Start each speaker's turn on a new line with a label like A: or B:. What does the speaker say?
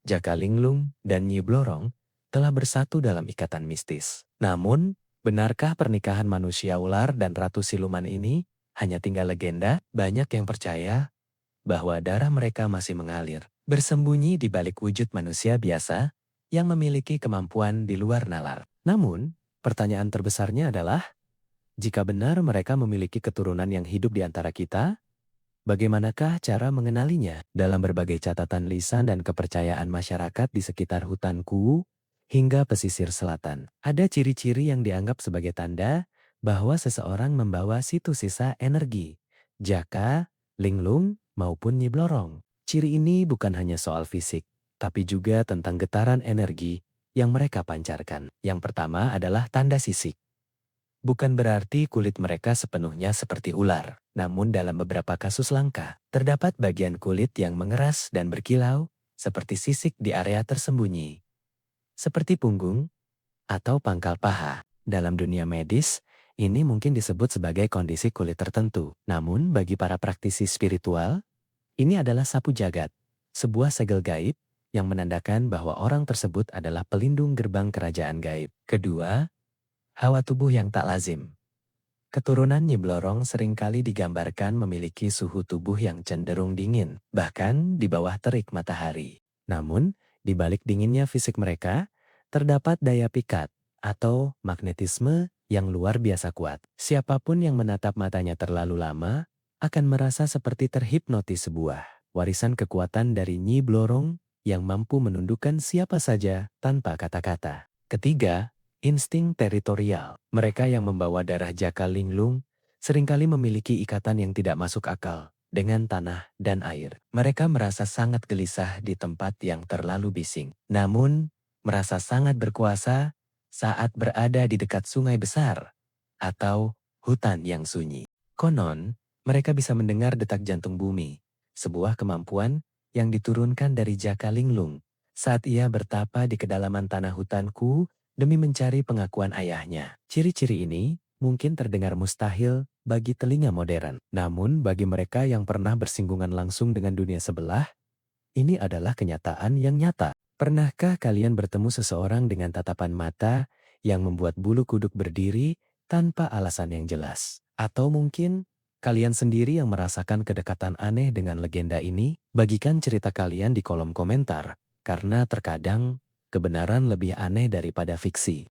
A: Jaka Linglung dan Nyi Blorong telah bersatu dalam ikatan mistis. Namun, benarkah pernikahan manusia ular dan ratu siluman ini hanya tinggal legenda? Banyak yang percaya bahwa darah mereka masih mengalir, bersembunyi di balik wujud manusia biasa yang memiliki kemampuan di luar nalar. Namun, pertanyaan terbesarnya adalah, jika benar mereka memiliki keturunan yang hidup di antara kita, bagaimanakah cara mengenalinya? Dalam berbagai catatan lisan dan kepercayaan masyarakat di sekitar hutan Kuwu hingga pesisir selatan, ada ciri-ciri yang dianggap sebagai tanda bahwa seseorang membawa situ sisa energi, Jaka, Linglung, maupun Nyi Blorong. Ciri ini bukan hanya soal fisik, tapi juga tentang getaran energi yang mereka pancarkan. Yang pertama adalah tanda sisik. Bukan berarti kulit mereka sepenuhnya seperti ular, namun dalam beberapa kasus langka, terdapat bagian kulit yang mengeras dan berkilau, seperti sisik di area tersembunyi. Seperti punggung atau pangkal paha. Dalam dunia medis, ini mungkin disebut sebagai kondisi kulit tertentu. Namun bagi para praktisi spiritual, ini adalah sapu jagat, sebuah segel gaib yang menandakan bahwa orang tersebut adalah pelindung gerbang kerajaan gaib. Kedua, hawa tubuh yang tak lazim. Keturunan Nyi Blorong seringkali digambarkan memiliki suhu tubuh yang cenderung dingin, bahkan di bawah terik matahari. Namun, di balik dinginnya fisik mereka, terdapat daya pikat atau magnetisme yang luar biasa kuat. Siapapun yang menatap matanya terlalu lama akan merasa seperti terhipnotis. Sebuah warisan kekuatan dari Nyi Blorong yang mampu menundukkan siapa saja tanpa kata-kata. Ketiga, insting teritorial. Mereka yang membawa darah Jaka Linglung seringkali memiliki ikatan yang tidak masuk akal dengan tanah dan air. Mereka merasa sangat gelisah di tempat yang terlalu bising, namun merasa sangat berkuasa saat berada di dekat sungai besar atau hutan yang sunyi. Konon, mereka bisa mendengar detak jantung bumi, sebuah kemampuan yang diturunkan dari Jaka Linglung saat ia bertapa di kedalaman tanah hutanku demi mencari pengakuan ayahnya. Ciri-ciri ini mungkin terdengar mustahil bagi telinga modern. Namun bagi mereka yang pernah bersinggungan langsung dengan dunia sebelah, ini adalah kenyataan yang nyata. Pernahkah kalian bertemu seseorang dengan tatapan mata yang membuat bulu kuduk berdiri tanpa alasan yang jelas? Atau mungkin kalian sendiri yang merasakan kedekatan aneh dengan legenda ini? Bagikan cerita kalian di kolom komentar, karena terkadang kebenaran lebih aneh daripada fiksi.